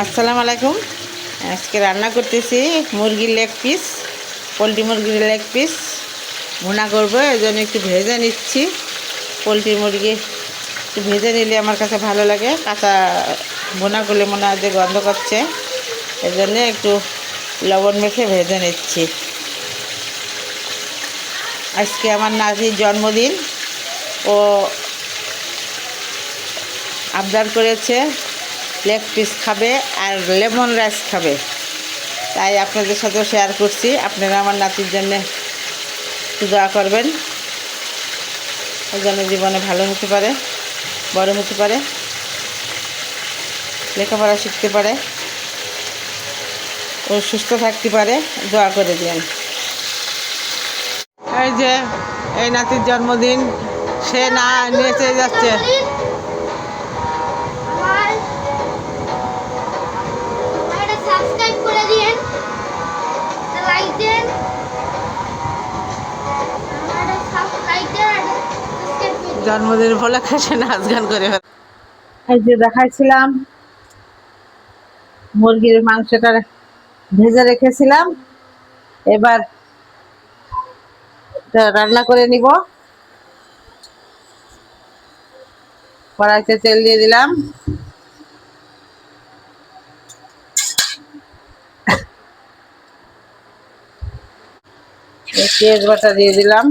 আসসালামু আলাইকুম। আজকে রান্না করতেছি মুরগির লেগ পিস, পোলট্রি মুরগির লেগ পিস ভুনা করবো। এই জন্য একটু ভেজে নিচ্ছি। পোলট্রি মুরগি একটু ভেজে নিলে আমার কাছে ভালো লাগে, কাঁচা ভুনা করলে মনে হয় যে গন্ধ করছে। এই জন্যে একটু লবণ মেখে ভেজে নিচ্ছি। আজকে আমার নাতির জন্মদিন, ও আবদার করেছে লেগ পিস খাবে আর লেমন রাইস খাবে, তাই আপনাদের সাথেও শেয়ার করছি। আপনারা আমার নাতির জন্যে দোয়া করবেন, ওই জন্য জীবনে ভালো হতে পারে, বড় হতে পারে, লেখাপড়া শিখতে পারে, ও সুস্থ থাকতে পারে, দোয়া করে দিন। এই যে এই নাতির জন্মদিন, সে না নিয়ে চলে যাচ্ছে। জন্মদিন উপলক্ষে সে নাচ গান করে। এই যে দেখাইছিলাম মুরগির মাংসটা ভেজে রেখেছিলাম, এবার রান্না করে নিব। কড়াইতে তেল দিয়ে দিলাম, পেঁয়াজ বাটা দিয়ে দিলাম,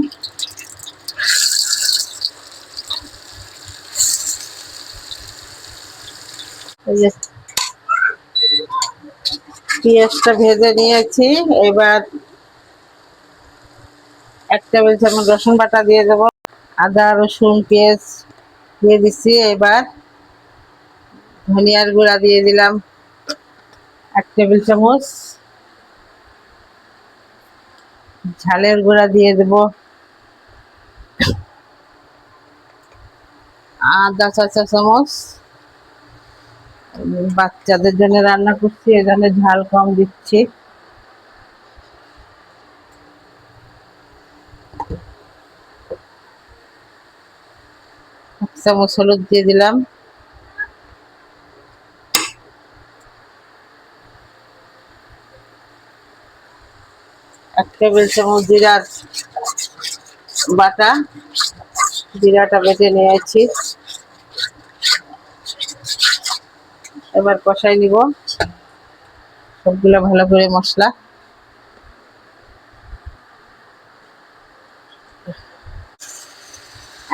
এই যে পেঁয়াজটা ভেজে নিয়েছি। এবার 1 টেবিল চামচ রসুন বাটা দিয়ে দেবো। আদা রসুন পেঁয়াজ দিয়ে দিচ্ছি। এবার ধনিয়ার গুঁড়া দিয়ে দিলাম 1 টেবিল চামচ, ঝালের গুঁড়া দিয়ে দেব আধা চা চামচ। বাচ্চাদের জন্য রান্না করছি, এজন্য ঝাল কম দিচ্ছি। 1 চামচ হলুদ দিয়ে দিলাম, 1 টেবিল চামচ জিরার বাটা, জিরাটা বেটে নিয়েছি। এবার কষাই নিব সবগুলো ভালো করে মশলা।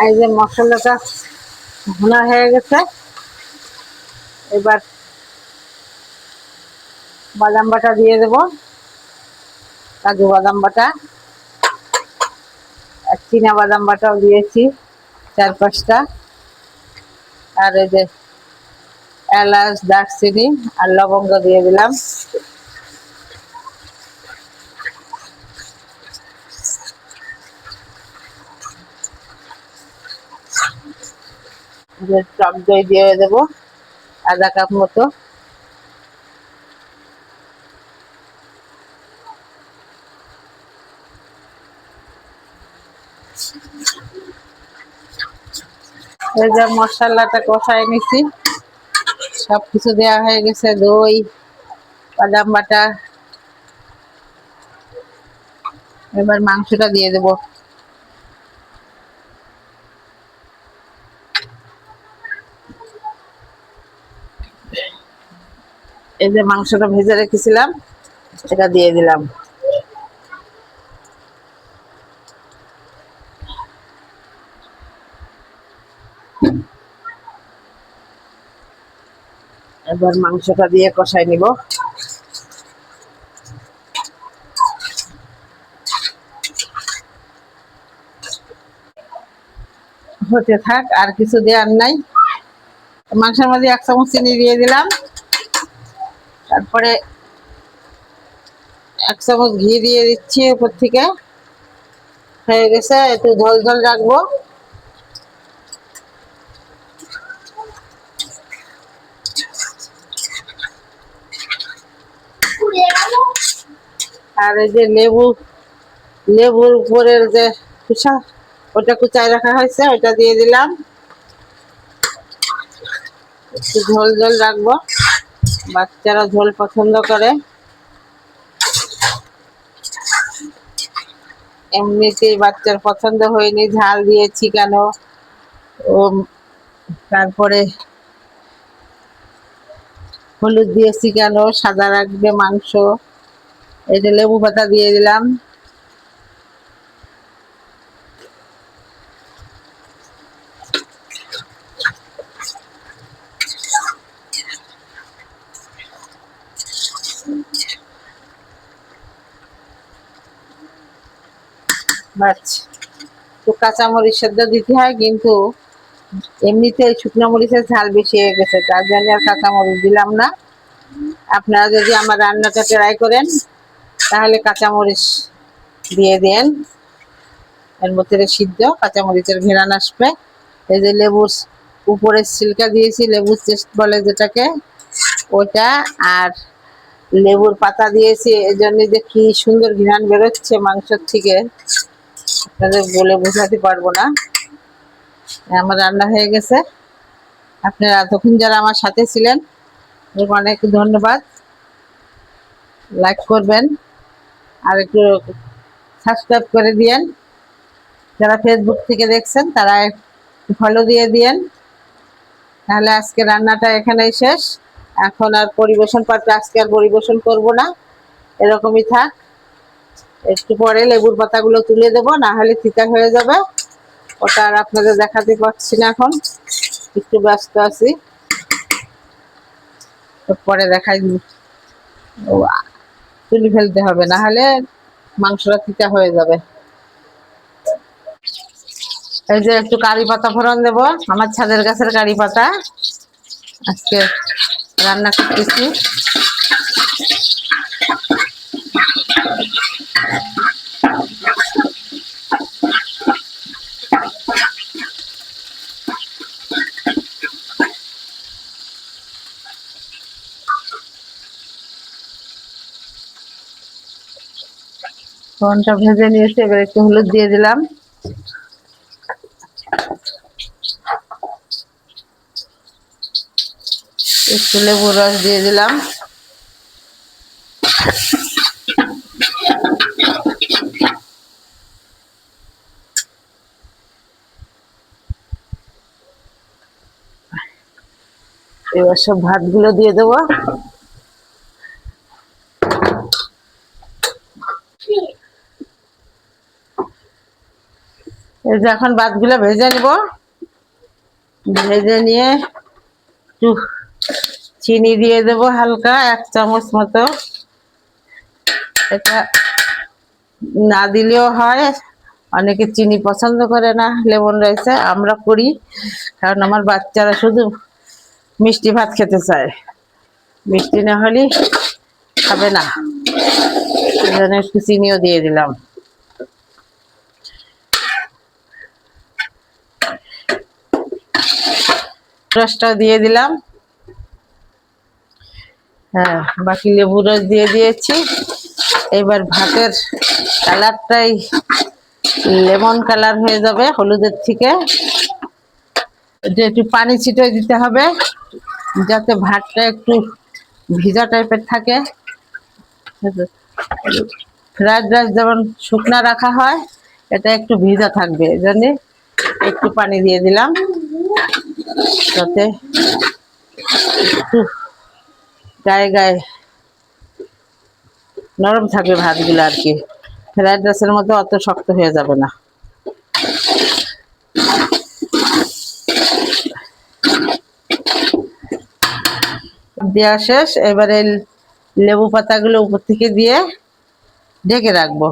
এই যে মশলাটা ভুনা হয়ে গেছে, এবার বাদাম বাটা দিয়ে দেব, কাজু বাদাম বাটা আর চীনা বাদাম বাটাও দিয়েছি 4-5টা। আর এই যে এলাচ দারচিনি আর লবঙ্গ দিয়ে দিলাম। টক দই দিয়ে দেবো আধা কাপ মতো। এই যে মশলাটা কষাই নিছি, সবকিছু দেওয়া হয়ে গেছে, দই বাদাম বাটা। এবার মাংসটা দিয়ে দেব। এই যে মাংসটা ভেজে রেখেছিলাম, এটা দিয়ে দিলাম। এবার মাংসটা দিয়ে কষাই নিব। হতে থাক, আর কিছু দেওয়ার নাই। মাংসের মধ্যে 1 চামচ চিনি দিয়ে দিলাম, তারপরে 1 চামচ ঘি দিয়ে দিচ্ছি উপর থেকে। হয়ে গেছে, একটু ঝোল ঝোল রাখবো। আর এই যে লেবুর উপরের যে কুচা, ওটা কুচায় রাখা হয়েছে, ওটা দিয়ে দিলাম। একটু ঝোল ঝোল রাখবো। বাচ্চারা ঝোল পছন্দ করে। এমনিতেই বাচ্চার পছন্দ হয়নি, ঝাল দিয়েছি কেন, ও তারপরে হলুদ দিয়েছি কেন, সাদা রাখবে মাংস। এই যে লেবু পাতা দিয়ে দিলাম। বাস, তো কাঁচামরিচ সেদ্ধ দিতে হয়, কিন্তু এমনিতে শুকনো মরিচের ঝাল বেশি হয়ে গেছে, তার জন্য আর কাঁচামরিচ দিলাম না। আপনারা যদি আমার রান্নাটা ট্রাই করেন তাহলে কাঁচামরিচ দিয়ে দেন, এর মধ্যে সিদ্ধ কাঁচামরিচের ঘেরান আসবে। এই যে লেবুর উপরে ছিলকা দিয়েছি, লেবুর চেস্ট বলে যেটাকে, ওটা, আর লেবুর পাতা দিয়েছি, এই জন্য যে কি সুন্দর ঘ্রাণ বেরোচ্ছে মাংসের থেকে, আপনাদের বলে বোঝাতে পারবো না। আমার রান্না হয়ে গেছে। আপনারা এতক্ষণ যারা আমার সাথে ছিলেন অনেক ধন্যবাদ। লাইক করবেন আর একটু সাবস্ক্রাইব করে দিয়েন। যারা ফেসবুক থেকে দেখছেন তারা ফলো দিয়ে দিয়েন। তাহলে আজকে রান্নাটা এখানেই শেষ। এখন আর পরিবেশন পাত্রে আজকে আর পরিবেশন করব না, এরকমই থাক। একটু পরে লেবুর পাতাগুলো তুলে দেবো, না হলে তিতা হয়ে যাবে। ওটা আর আপনাদের দেখাতে পারছি না, এখন একটু ব্যস্ত আছি, পরে দেখাই দিব। তুলে ফেলতে হবে, না হলে মাংসটা তিতা হয়ে যাবে। এই যে একটু কারি পাতা ফোড়ন দেবো, আমার ছাদের গাছের কারি পাতা আজকে রান্না করতেছি। ফোড়নটা ভেজে নিয়েছি, এবার একটু হলুদ দিয়ে দিলাম, একটু লেবুর রস দিয়ে দিলাম, এবার সব ভাতগুলো দিয়ে দেবো। এই যে এখন ভাতগুলো ভেজে নিব, ভেজে নিয়ে একটু চিনি দিয়ে দেবো হালকা 1 চামচ মতো। এটা না দিলেও হয়, অনেকে চিনি পছন্দ করে না লেমন রাইসে, আমরা করি কারণ আমার বাচ্চারা শুধু মিষ্টি ভাত খেতে চায়, মিষ্টি না হলে খাবে না, সেজন্য একটু চিনিও দিয়ে দিলাম। রসটাও দিয়ে দিলাম, হ্যাঁ, বাকি লেবু রস দিয়ে দিয়েছি। এবার ভাতের কালারটাই লেমন কালার হয়ে যাবে হলুদের থেকে। একটু পানি ছিটিয়ে দিতে হবে যাতে ভাতটা একটু ভিজা টাইপের থাকে। ফ্রাইড রাইস যেমন শুকনা রাখা হয়, এটা একটু ভিজা থাকবে, এই জন্য একটু পানি দিয়ে দিলাম যাতে একটু গায়ে গায়ে নরম থাকবে ভাতগুলো আর কি, ফ্রাইড রাইসের মধ্যে অত শক্ত হয়ে যাবে না। দেওয়া শেষ, এবারে লেবু পাতাগুলো উপর থেকে দিয়ে ঢেকে রাখবো।